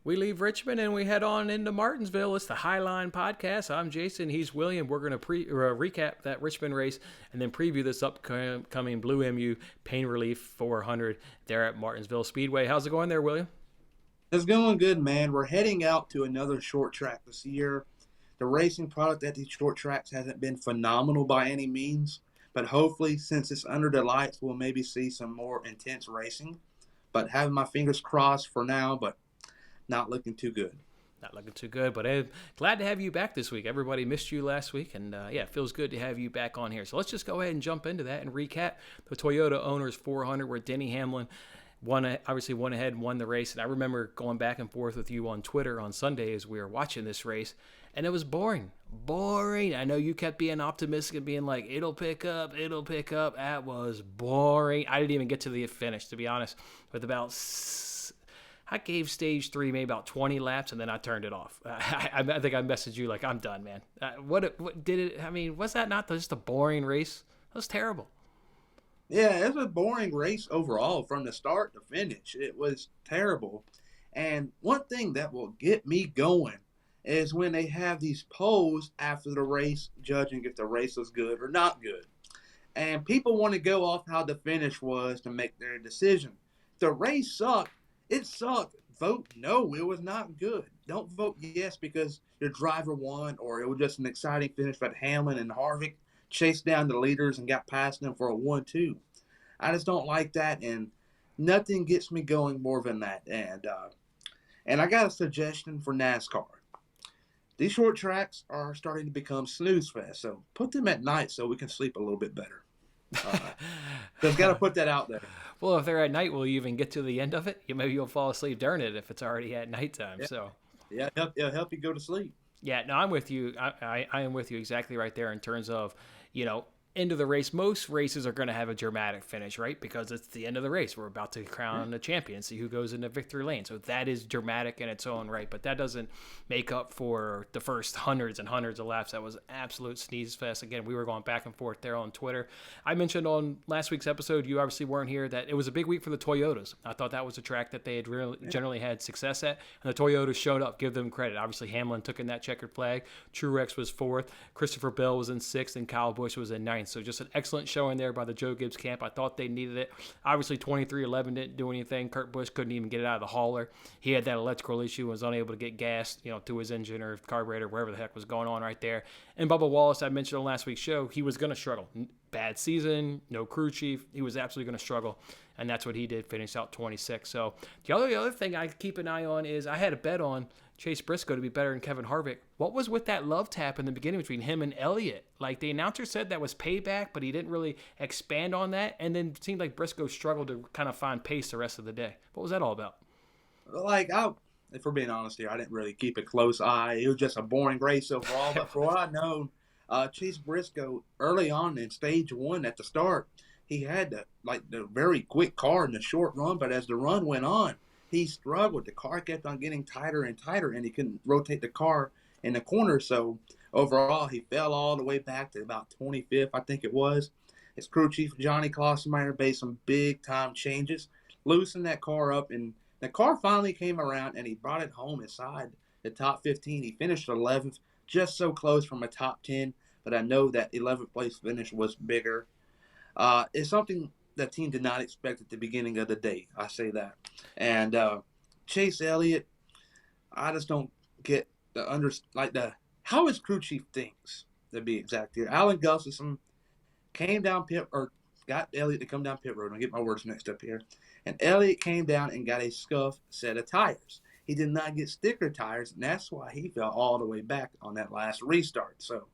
We leave Richmond and we head on into Martinsville. It's the Highline Podcast. I'm Jason. He's William. We're going to recap that Richmond race and then preview this upcoming Blue MU Pain Relief 400 there at Martinsville Speedway. How's it going there, William? It's going good, man. We're heading out to another short track this year. The racing product at these short tracks hasn't been phenomenal by any means, but hopefully, since it's under the lights, we'll maybe see some more intense racing. But having my fingers crossed for now, but not looking too good. Not looking too good, but glad to have you back this week. Everybody missed you last week, and it feels good to have you back on here. So let's just go ahead and jump into that and recap the Toyota Owners 400, where Denny Hamlin went ahead and won the race. And I remember going back and forth with you on Twitter on Sunday as we were watching this race, and it was boring. I know you kept being optimistic and being like, it'll pick up. That was boring. I didn't even get to the finish, to be honest, with I gave stage 3 maybe about 20 laps, and then I turned it off. I think I messaged you like, I'm done, man. What did it? I mean, was that not just a boring race? That was terrible. Yeah, it was a boring race overall from the start to finish. It was terrible. And one thing that will get me going is when they have these polls after the race judging if the race was good or not good. And people want to go off how the finish was to make their decision. The race sucked. It sucked. Vote no, it was not good. Don't vote yes because your driver won or it was just an exciting finish, but Hamlin and Harvick chased down the leaders and got past them for a 1-2. I just don't like that, and nothing gets me going more than that. And I got a suggestion for NASCAR. These short tracks are starting to become snooze fest, so put them at night so we can sleep a little bit better. Just got to put that out there. Well, if they're at night, will you even get to the end of it? Maybe you'll fall asleep during it if it's already at nighttime. Yeah. So, yeah, it'll help you go to sleep. Yeah, no, I'm with you. I am with you exactly right there in terms of, end of the race. Most races are going to have a dramatic finish, right? Because it's the end of the race. We're about to crown a champion, see who goes into victory lane. So that is dramatic in its own right, but that doesn't make up for the first hundreds and hundreds of laps. That was absolute sneeze fest. Again, we were going back and forth there on Twitter. I mentioned on last week's episode, you obviously weren't here, that it was a big week for the Toyotas. I thought that was a track that they had generally had success at, and the Toyotas showed up. Give them credit. Obviously, Hamlin took in that checkered flag. Truex was 4th. Christopher Bell was in 6th, and Kyle Busch was in 9th. So just an excellent showing there by the Joe Gibbs camp. I thought they needed it. Obviously, 23-11 didn't do anything. Kurt Busch couldn't even get it out of the hauler. He had that electrical issue and was unable to get gas, to his engine or carburetor, wherever the heck was going on right there. And Bubba Wallace, I mentioned on last week's show, he was going to struggle. Bad season, no crew chief. He was absolutely going to struggle, and that's what he did, finish out 26. So the other thing I keep an eye on is I had a bet on Chase Briscoe to be better than Kevin Harvick. What was with that love tap in the beginning between him and Elliott? Like, the announcer said that was payback, but he didn't really expand on that, and then it seemed like Briscoe struggled to kind of find pace the rest of the day. What was that all about? If we're being honest here, I didn't really keep a close eye. It was just a boring race overall, but for what I know, Chase Briscoe, early on in stage 1 at the start, he had the very quick car in the short run, but as the run went on, he struggled. The car kept on getting tighter and tighter, and he couldn't rotate the car in the corner. So overall, he fell all the way back to about 25th, I think it was. His crew chief, Johnny Klosmeyer, made some big-time changes, loosened that car up, and the car finally came around, and he brought it home inside the top 15. He finished 11th, just so close from a top 10, but I know that 11th place finish was bigger. It's something the team did not expect at the beginning of the day. I say that. And Chase Elliott, I just don't get how his crew chief thinks, to be exact here. Alan Gustafson got Elliott to come down pit road. I'll get my words mixed up here. And Elliott came down and got a scuffed set of tires. He did not get sticker tires, and that's why he fell all the way back on that last restart. So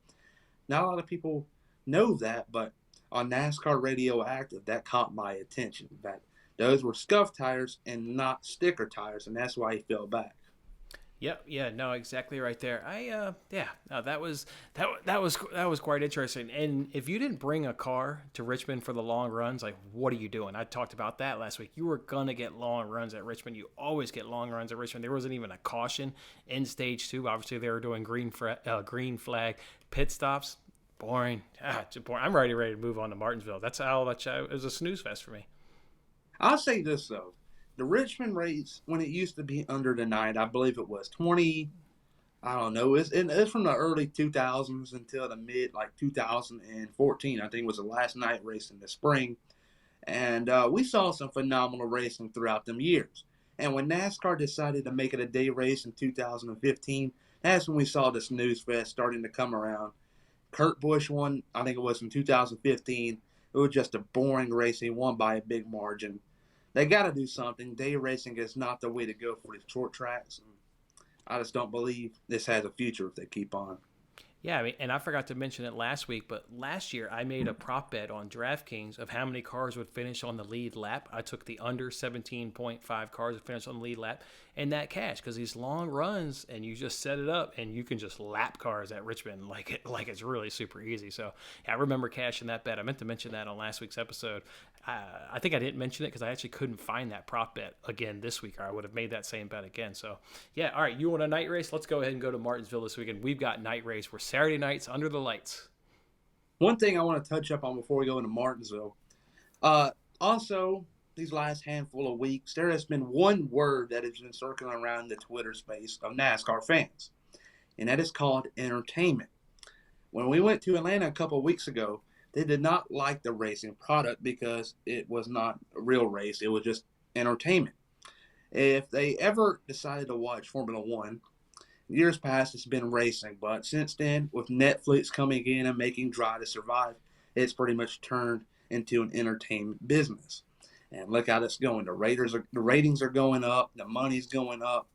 not a lot of people know that, but on NASCAR Radioactive, that caught my attention, that those were scuffed tires and not sticker tires, and that's why he fell back. Yep. Yeah. No. Exactly right there. No, that was quite interesting. And if you didn't bring a car to Richmond for the long runs, like, what are you doing? I talked about that last week. You were gonna get long runs at Richmond. You always get long runs at Richmond. There wasn't even a caution in stage 2. Obviously, they were doing green flag pit stops. Boring. Just boring. I'm ready to move on to Martinsville. It was a snooze fest for me. I'll say this, though. the Richmond race, when it used to be under the night, I believe it was 20, I don't know, it's from the early 2000s until the mid, like 2014, I think was the last night race in the spring. And we saw some phenomenal racing throughout them years. And when NASCAR decided to make it a day race in 2015, that's when we saw the snooze fest starting to come around. Kurt Busch won, I think it was in 2015. It was just a boring race. He won by a big margin. They got to do something. Day racing is not the way to go for the short tracks. I just don't believe this has a future if they keep on. Yeah, I mean, and I forgot to mention it last week, but last year I made a prop bet on DraftKings of how many cars would finish on the lead lap. I took the under 17.5 cars that finish on the lead lap, and that cash because these long runs, and you just set it up, and you can just lap cars at Richmond like it's really super easy. So yeah, I remember cashing that bet. I meant to mention that on last week's episode. I think I didn't mention it because I actually couldn't find that prop bet again this week, or I would have made that same bet again. So yeah, all right, you want a night race? Let's go ahead and go to Martinsville this weekend. We've got night race. We're Saturday nights under the lights. One thing I want to touch up on before we go into Martinsville. Also, these last handful of weeks, there has been one word that has been circling around the Twitter space of NASCAR fans, and that is called entertainment. When we went to Atlanta a couple of weeks ago, they did not like the racing product because it was not a real race. It was just entertainment. If they ever decided to watch Formula One, years past it's been racing, but since then, with Netflix coming in and making Drive to Survive, it's pretty much turned into an entertainment business. And look how it's going. The ratings are going up. The money's going up.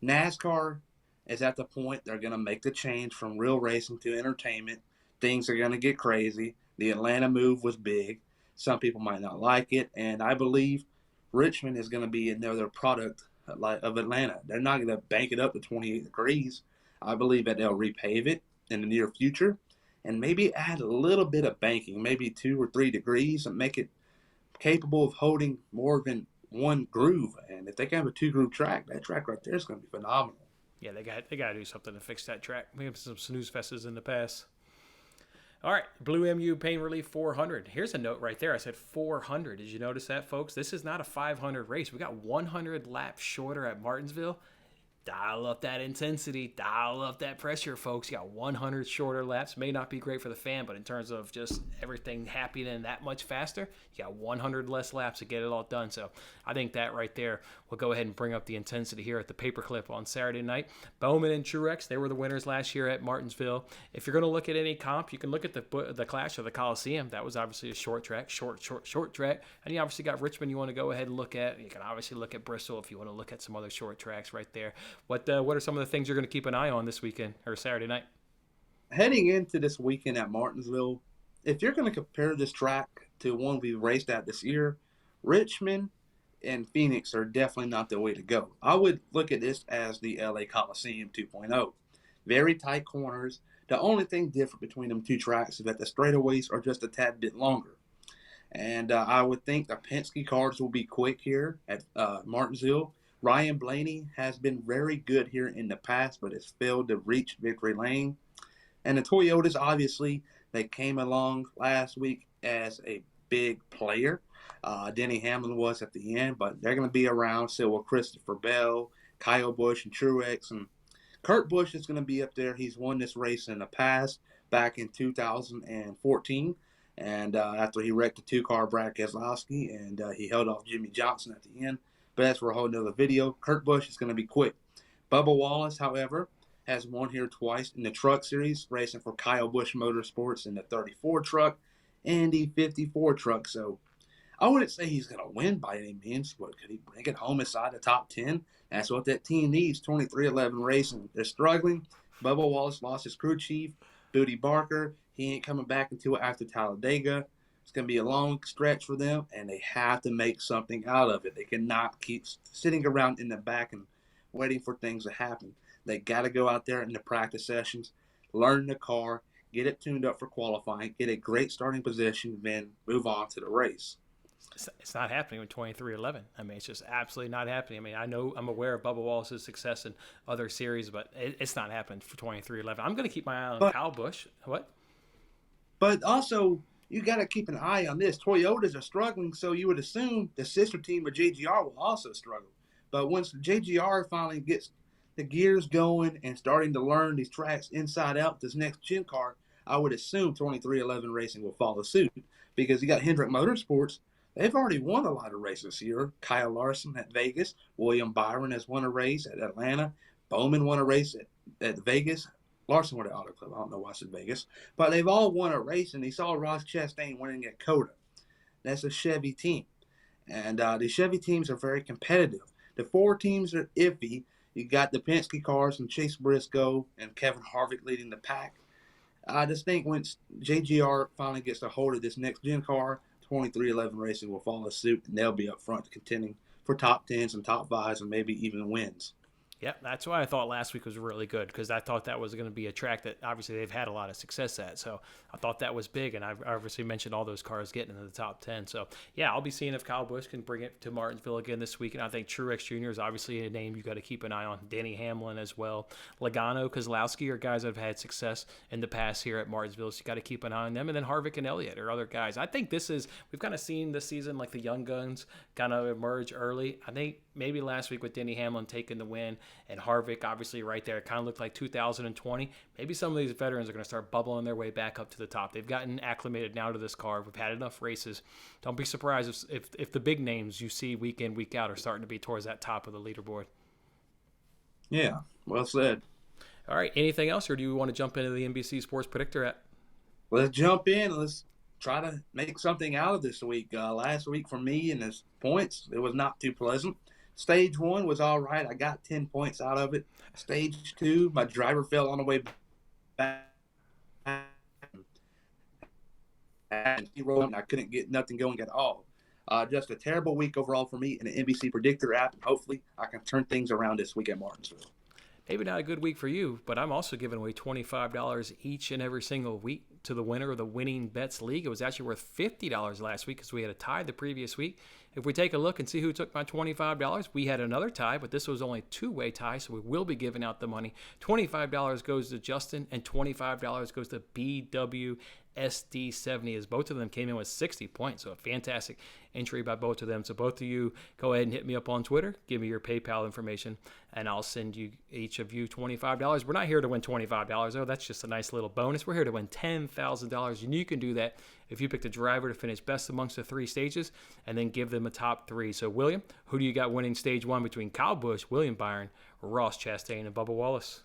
NASCAR is at the point they're going to make the change from real racing to entertainment. Things are going to get crazy. The Atlanta move was big. Some people might not like it, and I believe Richmond is going to be another product of Atlanta. They're not going to bank it up to 28 degrees. I believe that they'll repave it in the near future and maybe add a little bit of banking, maybe 2 or 3 degrees, and make it capable of holding more than one groove. And if they can have a 2-groove track, that track right there is going to be phenomenal. Yeah, they got to do something to fix that track. We have some snooze fests in the past. All right, Blue MU Pain Relief 400. Here's a note right there. I said 400. Did you notice that, folks? This is not a 500 race. We got 100 laps shorter at Martinsville. Dial up that intensity. Dial up that pressure, folks. You got 100 shorter laps. May not be great for the fan, but in terms of just everything happening that much faster, you got 100 less laps to get it all done. So I think that right there will go ahead and bring up the intensity here at the Paperclip on Saturday night. Bowman and Truex, they were the winners last year at Martinsville. If you're going to look at any comp, you can look at the Clash of the Coliseum. That was obviously a short track, short track. And you obviously got Richmond you want to go ahead and look at. You can obviously look at Bristol if you want to look at some other short tracks right there. What are some of the things you're going to keep an eye on this weekend or Saturday night? Heading into this weekend at Martinsville, if you're going to compare this track to one we raced at this year, Richmond and Phoenix are definitely not the way to go. I would look at this as the LA Coliseum 2.0. Very tight corners. The only thing different between them two tracks is that the straightaways are just a tad bit longer. And I would think the Penske cars will be quick here at Martinsville. Ryan Blaney has been very good here in the past, but has failed to reach victory lane. And the Toyotas, obviously, they came along last week as a big player. Denny Hamlin was at the end, but they're going to be around. So will Christopher Bell, Kyle Busch, and Truex. And Kurt Busch is going to be up there. He's won this race in the past, back in 2014. And after he wrecked a 2-car Brad Keselowski, and he held off Jimmy Johnson at the end. But that's for a whole nother video. Kurt Busch is going to be quick. Bubba Wallace, however, has won here twice in the Truck Series, racing for Kyle Busch Motorsports in the 34 truck and the 54 truck. So I wouldn't say he's going to win by any means, but could he bring it home inside the top 10? That's what that team needs, 23-11 racing. They're struggling. Bubba Wallace lost his crew chief, Booty Barker. He ain't coming back until after Talladega. It's going to be a long stretch for them, and they have to make something out of it. They cannot keep sitting around in the back and waiting for things to happen. They got to go out there in the practice sessions, learn the car, get it tuned up for qualifying, get a great starting position, then move on to the race. It's not happening with 23-11. I mean, it's just absolutely not happening. I mean, I'm aware of Bubba Wallace's success in other series, but it's not happening for 23-11. I'm going to keep my eye on Kyle Busch. What? But also, you got to keep an eye on this. Toyotas are struggling, so you would assume the sister team of JGR will also struggle. But once JGR finally gets the gears going and starting to learn these tracks inside out, this next gen car, I would assume 2311 Racing will follow suit because you got Hendrick Motorsports. They've already won a lot of races here. Kyle Larson at Vegas. William Byron has won a race at Atlanta. Bowman won a race at Vegas. Larson won at Auto Club. I don't know why I said Vegas. But they've all won a race, and he saw Ross Chastain winning at Coda. That's a Chevy team. And the Chevy teams are very competitive. The 4 teams are iffy. You got the Penske cars and Chase Briscoe and Kevin Harvick leading the pack. I just think once JGR finally gets a hold of this next gen car, 2311 Racing will follow suit, and they'll be up front contending for top 10s and top 5s and maybe even wins. Yep, that's why I thought last week was really good, because I thought that was going to be a track that obviously they've had a lot of success at. So I thought that was big, and I obviously mentioned all those cars getting into the top 10. So, yeah, I'll be seeing if Kyle Busch can bring it to Martinsville again this week. And I think Truex Jr. is obviously a name you got to keep an eye on. Danny Hamlin as well. Logano, Kozlowski are guys that have had success in the past here at Martinsville, so you got to keep an eye on them. And then Harvick and Elliott are other guys. I think we've kind of seen this season like the young guns kind of emerge early. I think maybe last week with Denny Hamlin taking the win and Harvick obviously right there, it kind of looked like 2020. Maybe some of these veterans are going to start bubbling their way back up to the top. They've gotten acclimated now to this car. We've had enough races. Don't be surprised if the big names you see week in, week out are starting to be towards that top of the leaderboard. Yeah, well said. All right, anything else, or do you want to jump into the NBC Sports Predictor app? Let's jump in. Let's try to make something out of this week. Last week for me and his points, it was not too pleasant. Stage 1 was all right. I got 10 points out of it. Stage 2, my driver fell on the way back. And he rolled, and I couldn't get nothing going at all. Just a terrible week overall for me in the NBC Predictor app. And hopefully, I can turn things around this week at Martinsville. Maybe not a good week for you, but I'm also giving away $25 each and every single week to the winner of the Winning Bets League. It was actually worth $50 last week because we had a tie the previous week. If we take a look and see who took my $25, we had another tie, but this was only a two-way tie, so we will be giving out the money. $25 goes to Justin, and $25 goes to BWSD70, as both of them came in with 60 points, so a fantastic entry by both of them. So both of you, go ahead and hit me up on Twitter, give me your PayPal information, and I'll send you each of you $25. We're not here to win $25, though. That's just a nice little bonus. We're here to win $10,000, and you can do that if you pick the driver to finish best amongst the 3 stages and then give them a top 3. So, William, who do you got winning stage 1 between Kyle Busch, William Byron, Ross Chastain, and Bubba Wallace?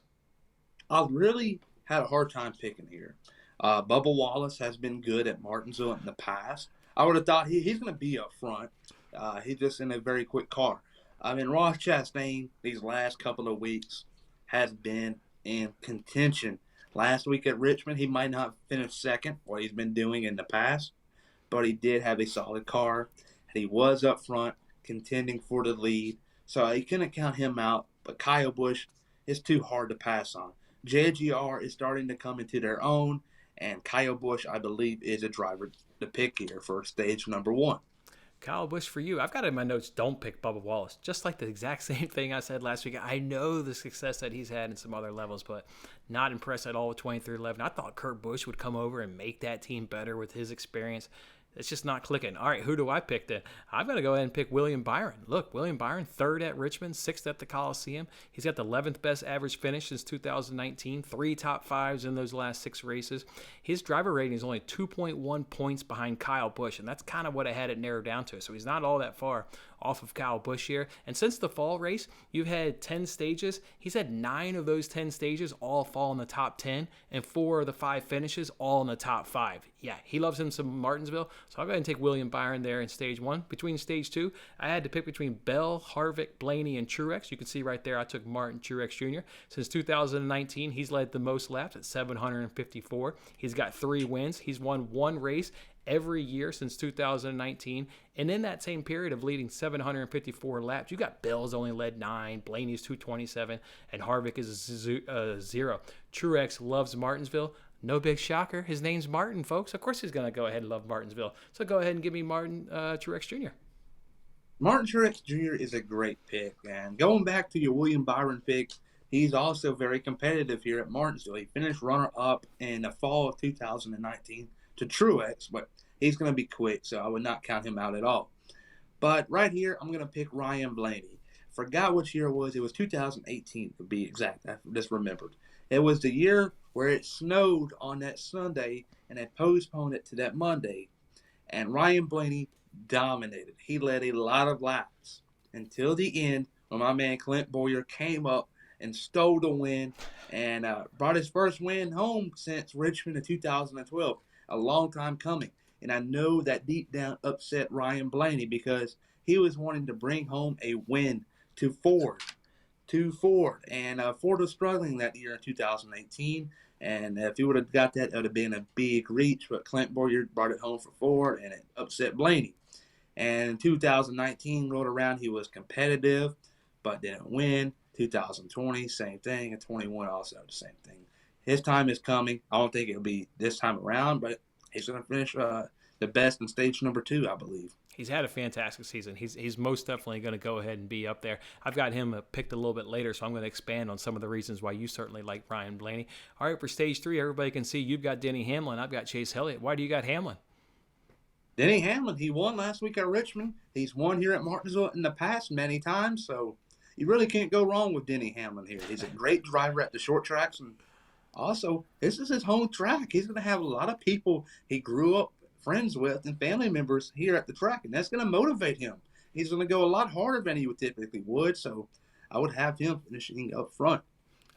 I really had a hard time picking here. Bubba Wallace has been good at Martinsville in the past. I would have thought he's going to be up front. He's just in a very quick car. I mean, Ross Chastain, these last couple of weeks, has been in contention. Last week at Richmond, he might not finish second, what he's been doing in the past, but he did have a solid car. He was up front, contending for the lead, so you couldn't count him out. But Kyle Busch is too hard to pass on. JGR is starting to come into their own, and Kyle Busch, I believe, is a driver to pick here for stage number 1. Kyle Busch for you. I've got in my notes, don't pick Bubba Wallace. Just like the exact same thing I said last week. I know the success that he's had in some other levels, but not impressed at all with 2311. I thought Kurt Busch would come over and make that team better with his experience. It's just not clicking. All right, who do I pick then? I'm going to go ahead and pick William Byron. Look, William Byron, 3rd at Richmond, 6th at the Coliseum. He's got the 11th best average finish since 2019, 3 top 5s in those last 6 races. His driver rating is only 2.1 points behind Kyle Busch, and that's kind of what I had it narrowed down to. So he's not all that far off of Kyle Busch here. And since the fall race, you've had 10 stages. He's had 9 of those 10 stages all fall in the top 10, and 4 of the 5 finishes all in the top 5. Yeah, he loves him some Martinsville, so I'll go ahead and take William Byron there in stage 1. Between stage 2, I had to pick between Bell, Harvick, Blaney, and Truex. You can see right there I took Martin Truex Jr. Since 2019, he's led the most laps at 754. He's got 3 wins. He's won 1 race every year since 2019. And in that same period of leading 754 laps, you got Bell's only led 9, Blaney's 227, and Harvick is 0. Truex loves Martinsville. No big shocker. His name's Martin, folks. Of course he's going to go ahead and love Martinsville. So go ahead and give me Martin Truex Jr. Martin Truex Jr. is a great pick. And going back to your William Byron pick, he's also very competitive here at Martinsville. He finished runner-up in the fall of 2019 to Truex, but he's going to be quick, so I would not count him out at all. But right here, I'm going to pick Ryan Blaney. Forgot which year it was. It was 2018 to be exact. I just remembered. It was the year where it snowed on that Sunday and they postponed it to that Monday. And Ryan Blaney dominated. He led a lot of laps until the end when my man Clint Boyer came up and stole the win and brought his first win home since Richmond in 2012. A long time coming. And I know that deep down upset Ryan Blaney because he was wanting to bring home a win to Ford. And Ford was struggling that year in 2018. And if he would have got that, it would have been a big reach. But Clint Boyer brought it home for Ford, and it upset Blaney. And in 2019 rolled around, he was competitive, but didn't win. 2020, same thing. And 21 also the same thing. His time is coming. I don't think it'll be this time around, but he's going to finish the best in stage number 2, I believe. He's had a fantastic season. He's most definitely going to go ahead and be up there. I've got him picked a little bit later, so I'm going to expand on some of the reasons why you certainly like Ryan Blaney. All right, for stage 3, everybody can see you've got Denny Hamlin. I've got Chase Elliott. Why do you got Hamlin? Denny Hamlin, he won last week at Richmond. He's won here at Martinsville in the past many times, so you really can't go wrong with Denny Hamlin here. He's a great driver at the short tracks, and also, this is his home track. He's going to have a lot of people he grew up friends with and family members here at the track, and that's going to motivate him. He's going to go a lot harder than he would typically would, so I would have him finishing up front.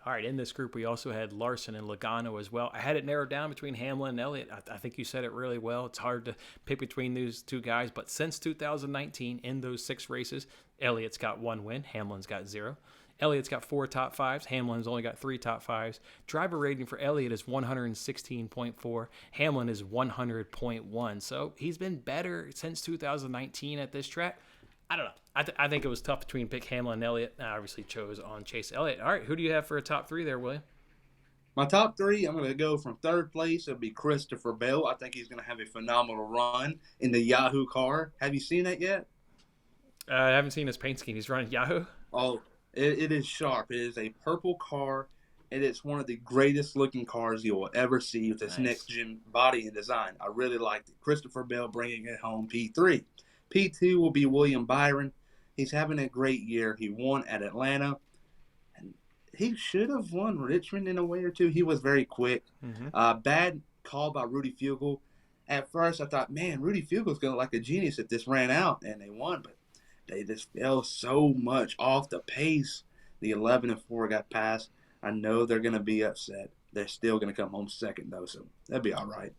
All right, in this group, we also had Larson and Logano as well. I had it narrowed down between Hamlin and Elliott. I think you said it really well. It's hard to pick between those two guys, but since 2019, in those 6 races, Elliott's got 1 win, Hamlin's got 0. Elliott's got 4 top 5s. Hamlin's only got 3 top 5s. Driver rating for Elliott is 116.4. Hamlin is 100.1. So he's been better since 2019 at this track. I don't know. I think it was tough between pick Hamlin and Elliott. I obviously chose on Chase Elliott. All right, who do you have for a top 3 there, William? My top 3, I'm going to go from 3rd place. It'll be Christopher Bell. I think he's going to have a phenomenal run in the Yahoo car. Have you seen that yet? I haven't seen his paint scheme. He's running Yahoo? Oh, it is sharp. It is a purple car, and it's one of the greatest looking cars you will ever see with its next-gen body and design. I really liked it. Christopher Bell bringing it home P3. P2 will be William Byron. He's having a great year. He won at Atlanta, and he should have won Richmond in a way or two. He was very quick. Mm-hmm. Bad call by Rudy Fugle. At first, I thought, man, Rudy Fugle's going to like a genius if this ran out, and they won, but they just fell so much off the pace. The 11-4 got passed. I know they're going to be upset. They're still going to come home second, though, so that'll be all right.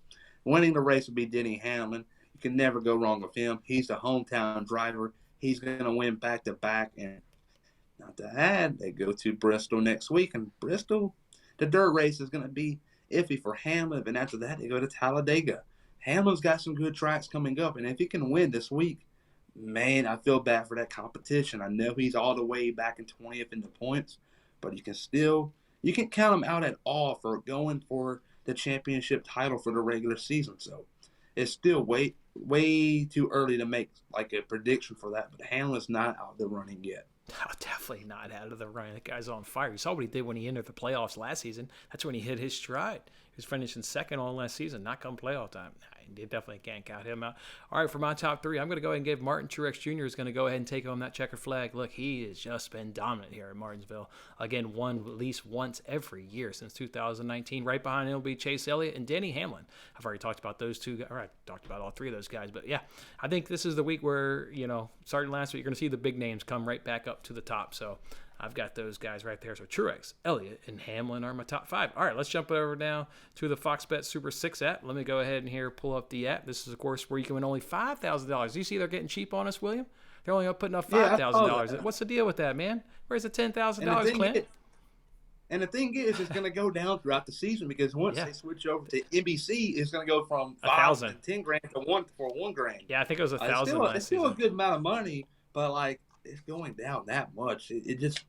Winning the race will be Denny Hamlin. You can never go wrong with him. He's the hometown driver. He's going to win back-to-back. And not to add, they go to Bristol next week. And Bristol, the dirt race is going to be iffy for Hamlin. And after that, they go to Talladega. Hamlin's got some good tracks coming up. And if he can win this week, man, I feel bad for that competition. I know he's all the way back in 20th in the points, but you can't count him out at all for going for the championship title for the regular season. So it's still way too early to make like a prediction for that. But Hamlin's not out of the running yet. Oh, definitely not out of the running. That guy's on fire. You saw what he did when he entered the playoffs last season. That's when he hit his stride. He was finishing second on last season, not come playoff time. You definitely can't count him out. All right, for my top 3, I'm going to go ahead and give Martin Truex Jr. is going to go ahead and take home that checker flag. Look, he has just been dominant here at Martinsville. Again, won at least once every year since 2019. Right behind him will be Chase Elliott and Denny Hamlin. I've already talked about those two guys. All right, talked about all 3 of those guys. But, yeah, I think this is the week where, starting last week, you're going to see the big names come right back up to the top. So I've got those guys right there. So Truex, Elliott, and Hamlin are my top 5. All right, let's jump over now to the Fox Bet Super 6 app. Let me go ahead and here pull up the app. This is, of course, where you can win only $5,000. You see they're getting cheap on us, William? They're only putting up $5,000. Yeah, what's the deal with that, man? Where's the $10,000, Clint? And the thing is, it's going to go down throughout the season because once they switch over to NBC, it's going to go from $5,000 to $10,000 to $1,000. Yeah, I think it was $1,000. It's still a good amount of money, but like it's going down that much. It just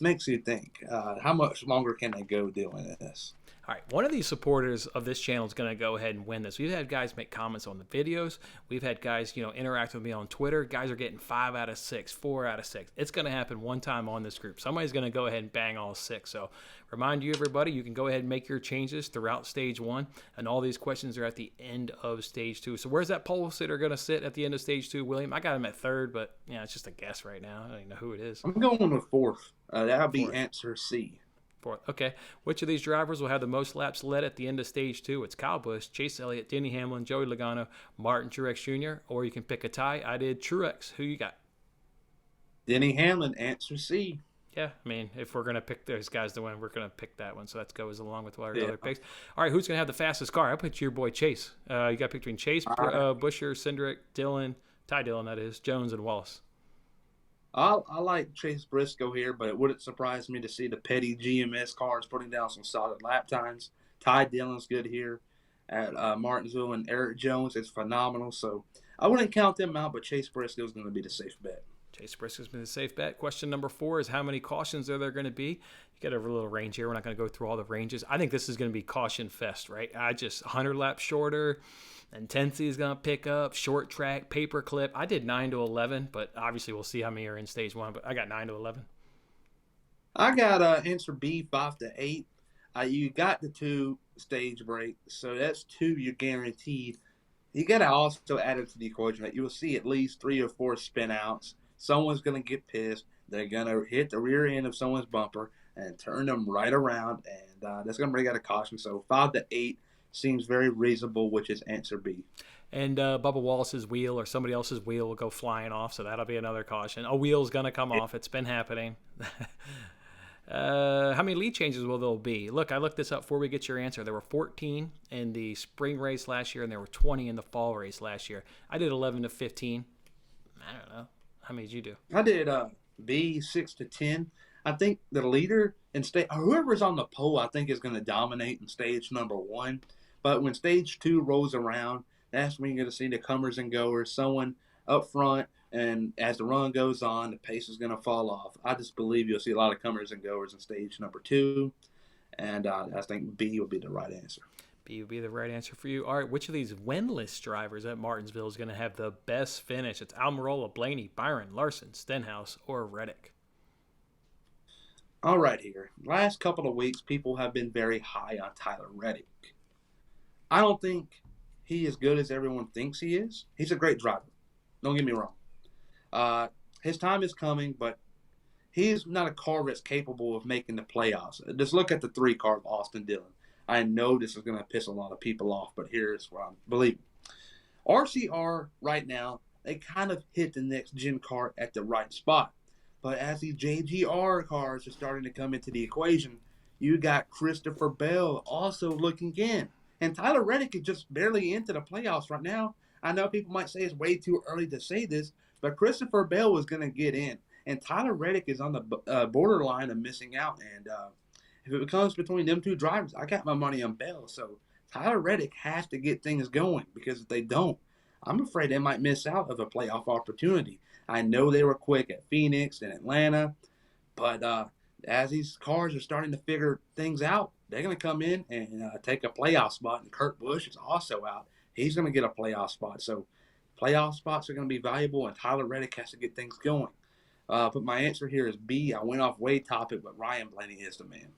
makes you think, how much longer can they go doing this? All right, one of these supporters of this channel is going to go ahead and win this. We've had guys make comments on the videos. We've had guys, interact with me on Twitter. Guys are getting 5 out of 6, 4 out of 6. It's going to happen one time on this group. Somebody's going to go ahead and bang all 6. So remind you, everybody, you can go ahead and make your changes throughout stage 1. And all these questions are at the end of stage 2. So where's that pole sitter going to sit at the end of stage 2, William? I got him at 3rd, but it's just a guess right now. I don't even know who it is. I'm going with 4th. That'll be 4th. answer C. 4th. Okay. Which of these drivers will have the most laps led at the end of stage 2? It's Kyle Busch, Chase Elliott, Denny Hamlin, Joey Logano, Martin Truex Jr., or you can pick a tie. I did Truex. Who you got? Denny Hamlin, answer C. Yeah, I mean, if we're going to pick those guys to win, we're going to pick that one. So that goes along with our other picks. All right, who's going to have the fastest car? I put your boy Chase. You got to pick between Chase, Buescher, Cindric, Dillon, Ty Dillon, that is, Jones, and Wallace. I like Chase Briscoe here, but it wouldn't surprise me to see the petty GMS cars putting down some solid lap times. Ty Dillon's good here at Martinsville, and Eric Jones is phenomenal. So I wouldn't count them out, but Chase Briscoe is going to be the safe bet. Chase Briscoe's been the safe bet. Question number 4 is how many cautions are there going to be? You get a little range here. We're not going to go through all the ranges. I think this is going to be caution fest, right? 100 laps shorter. Intensity is going to pick up. Short track, paper clip. I did 9 to 11, but obviously we'll see how many are in stage 1. But I got 9 to 11. I got answer B, 5 to 8. You got the 2 stage break, so that's 2 you're guaranteed. You got to also add it to the equation that you will see at least 3 or 4 spin outs. Someone's going to get pissed. They're going to hit the rear end of someone's bumper and turn them right around, and that's going to bring out a caution. So 5 to 8 seems very reasonable, which is answer B. And Bubba Wallace's wheel or somebody else's wheel will go flying off, so that'll be another caution. A wheel's going to come off. It's been happening. How many lead changes will there be? Look, I looked this up before we get your answer. There were 14 in the spring race last year, and there were 20 in the fall race last year. I did 11 to 15. I don't know. How many did you do? I did B, 6 to 10. I think the leader in stage, whoever's on the pole, I think is going to dominate in stage number 1. But when stage 2 rolls around, that's when you're going to see the comers and goers, someone up front, and as the run goes on, the pace is going to fall off. I just believe you'll see a lot of comers and goers in stage number 2, and I think B would be the right answer. B would be the right answer for you. All right, which of these winless drivers at Martinsville is going to have the best finish? It's Almirola, Blaney, Byron, Larson, Stenhouse, or Reddick. All right here. Last couple of weeks, people have been very high on Tyler Reddick. I don't think he is good as everyone thinks he is. He's a great driver. Don't get me wrong. His time is coming, but he's not a car that's capable of making the playoffs. Just look at the 3 car of Austin Dillon. I know this is going to piss a lot of people off, but here's what I'm believing. RCR right now, they kind of hit the next gen car at the right spot. But as these JGR cars are starting to come into the equation, you got Christopher Bell also looking in. And Tyler Reddick is just barely into the playoffs right now. I know people might say it's way too early to say this, but Christopher Bell is going to get in. And Tyler Reddick is on the borderline of missing out. And if it becomes between them 2 drivers, I got my money on Bell. So Tyler Reddick has to get things going, because if they don't, I'm afraid they might miss out of a playoff opportunity. I know they were quick at Phoenix and Atlanta, but as these cars are starting to figure things out, they're going to come in and take a playoff spot. And Kurt Busch is also out. He's going to get a playoff spot. So playoff spots are going to be valuable, and Tyler Reddick has to get things going. But my answer here is B. I went off way topic, but Ryan Blaney is the man.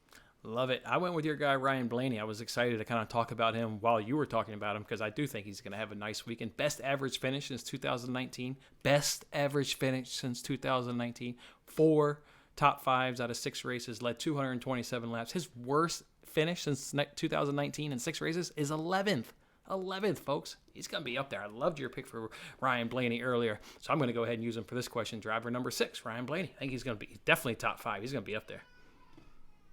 Love it. I went with your guy, Ryan Blaney. I was excited to kind of talk about him while you were talking about him, because I do think he's going to have a nice weekend. Best average finish since 2019. Best average finish since 2019. 4 top 5s out of 6 races, led 227 laps. His worst finish since 2019 in 6 races is 11th. 11th, folks. He's going to be up there. I loved your pick for Ryan Blaney earlier, so I'm going to go ahead and use him for this question. Driver number 6, Ryan Blaney. I think he's going to be definitely top 5. He's going to be up there.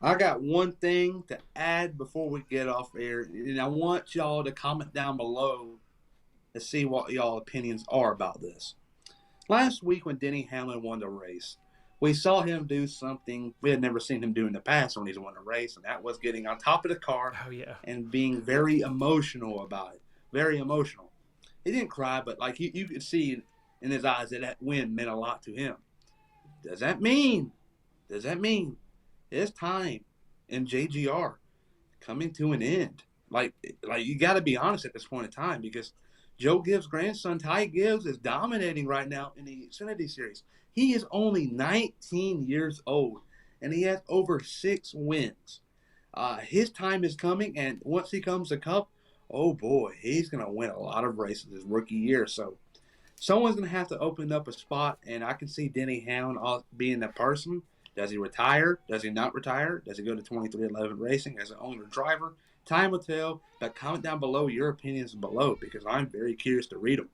I got one thing to add before we get off air, and I want y'all to comment down below to see what y'all opinions are about this. Last week when Denny Hamlin won the race, we saw him do something we had never seen him do in the past when he's won a race, and that was getting on top of the car and being very emotional about it. Very emotional. He didn't cry, but like you could see in his eyes that win meant a lot to him. Does that mean it's time in JGR coming to an end. Like you got to be honest at this point in time, because Joe Gibbs' grandson, Ty Gibbs, is dominating right now in the Xfinity Series. He is only 19 years old, and he has over 6 wins. His time is coming, and once he comes to Cup, oh boy, he's going to win a lot of races his rookie year. So someone's going to have to open up a spot, and I can see Denny Hamlin being that person. Does he retire? Does he not retire? Does he go to 2311 Racing as an owner-driver? Time will tell, but comment down below your opinions below, because I'm very curious to read them.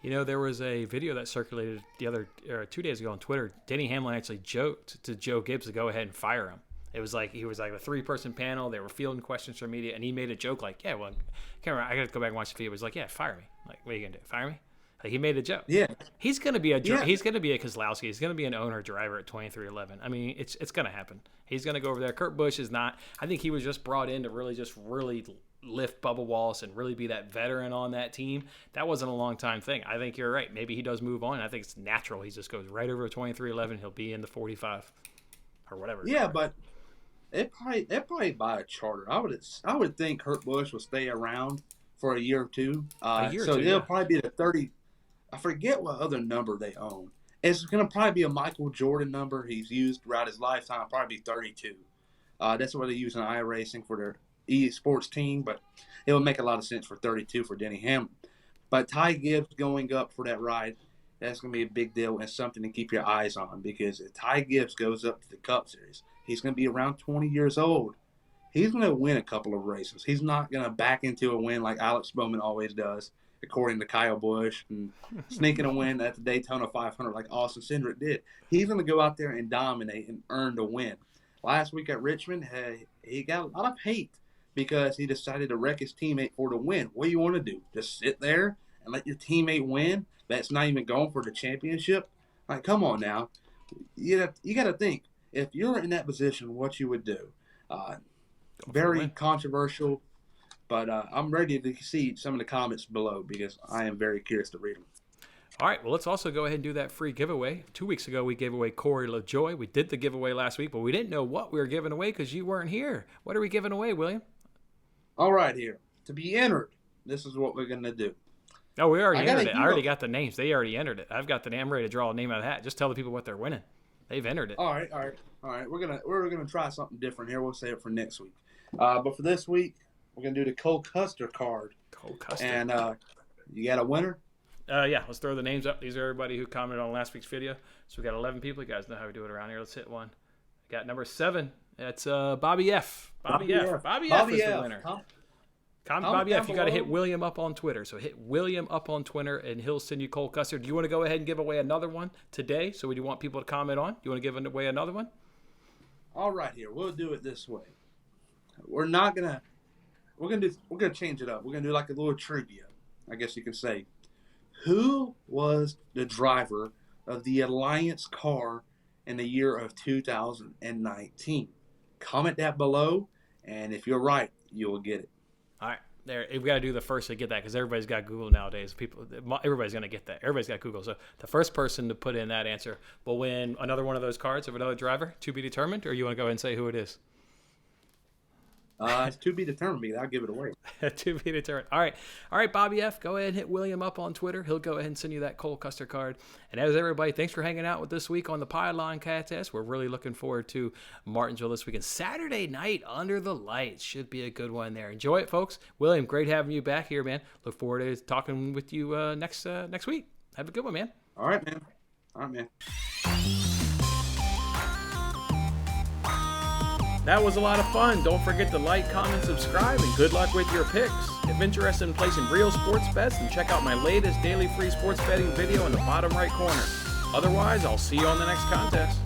You know, there was a video that circulated 2 days ago on Twitter. Denny Hamlin actually joked to Joe Gibbs to go ahead and fire him. It was like he was like a 3-person panel. They were fielding questions from media, and he made a joke like, "Yeah, well, I got to go back and watch the video." It was like, "Yeah, fire me. Like, what are you gonna do? Fire me?" Like, he made a joke. Yeah, he's gonna be he's gonna be a Keselowski. He's gonna be an owner driver at 2311. I mean, it's gonna happen. He's gonna go over there. Kurt Busch is not. I think he was just brought in to really lift Bubba Wallace and really be that veteran on that team. That wasn't a long time thing. I think you're right. Maybe he does move on. I think it's natural. He just goes right over to 2311. He'll be in the 45 or whatever. Yeah, but they probably buy a charter. I would think Kurt Busch will stay around for a year or two. It'll probably be the 30. I forget what other number they own. It's going to probably be a Michael Jordan number he's used throughout his lifetime. Probably be 32. That's what they use in iRacing for their eSports team, but it would make a lot of sense for 32 for Denny Hamlin. But Ty Gibbs going up for that ride, that's going to be a big deal and something to keep your eyes on, because if Ty Gibbs goes up to the Cup Series, he's going to be around 20 years old. He's going to win a couple of races. He's not going to back into a win like Alex Bowman always does, according to Kyle Busch, and sneaking a win at the Daytona 500 like Austin Cindric did. He's going to go out there and dominate and earn the win. Last week at Richmond, he got a lot of hate because he decided to wreck his teammate for the win. What do you want to do? Just sit there and let your teammate win? That's not even going for the championship? Like, come on now. You got to think, if you're in that position, what you would do. Very controversial, but I'm ready to see some of the comments below, because I am very curious to read them. All right, well, let's also go ahead and do that free giveaway. 2 weeks ago, we gave away Corey LaJoy. We did the giveaway last week, but we didn't know what we were giving away because you weren't here. What are we giving away, William? All right, here. To be entered, this is what we're going to do. No, we already entered it. I already got the names. They already entered it. I've got the name. I'm ready to draw a name out of the hat. Just tell the people what they're winning. They've entered it. All right. We're gonna try something different here. We'll save it for next week. But for this week, we're gonna do the Cole Custer card. Cole Custer. And you got a winner? Yeah. Let's throw the names up. These are everybody who commented on last week's video. So we got 11 people. You guys know how we do it around here. Let's hit one. We got number 7. That's Bobby F. Bobby F is the winner. Comment Bobby F. You got to hit William up on Twitter. So hit William up on Twitter, and he'll send you Cole Custer. Do you want to go ahead and give away another one today? So we do want people to comment on. You want to give away another one? All right, here we'll do it this way. We're gonna change it up. We're gonna do like a little trivia, I guess you can say. Who was the driver of the Alliance car in the year of 2019? Comment that below, and if you're right, you will get it. All right, there. We've got to do the first to get that, because everybody's got Google nowadays. Everybody's going to get that. Everybody's got Google. So the first person to put in that answer will win another one of those cards of another driver, to be determined. Or you want to go ahead and say who it is? It's to be determined, because I'll give it away. To be determined. All right, Bobby F. Go ahead and hit William up on Twitter. He'll go ahead and send you that Cole Custer card. And as everybody, thanks for hanging out with this week on the Pylon Contest. We're really looking forward to Martinsville this weekend. Saturday night under the lights should be a good one there. Enjoy it, folks. William, great having you back here, man. Look forward to talking with you next week. Have a good one, man. All right, man. That was a lot of fun. Don't forget to like, comment, subscribe, and good luck with your picks. If interested in placing real sports bets, then check out my latest daily free sports betting video in the bottom right corner. Otherwise, I'll see you on the next contest.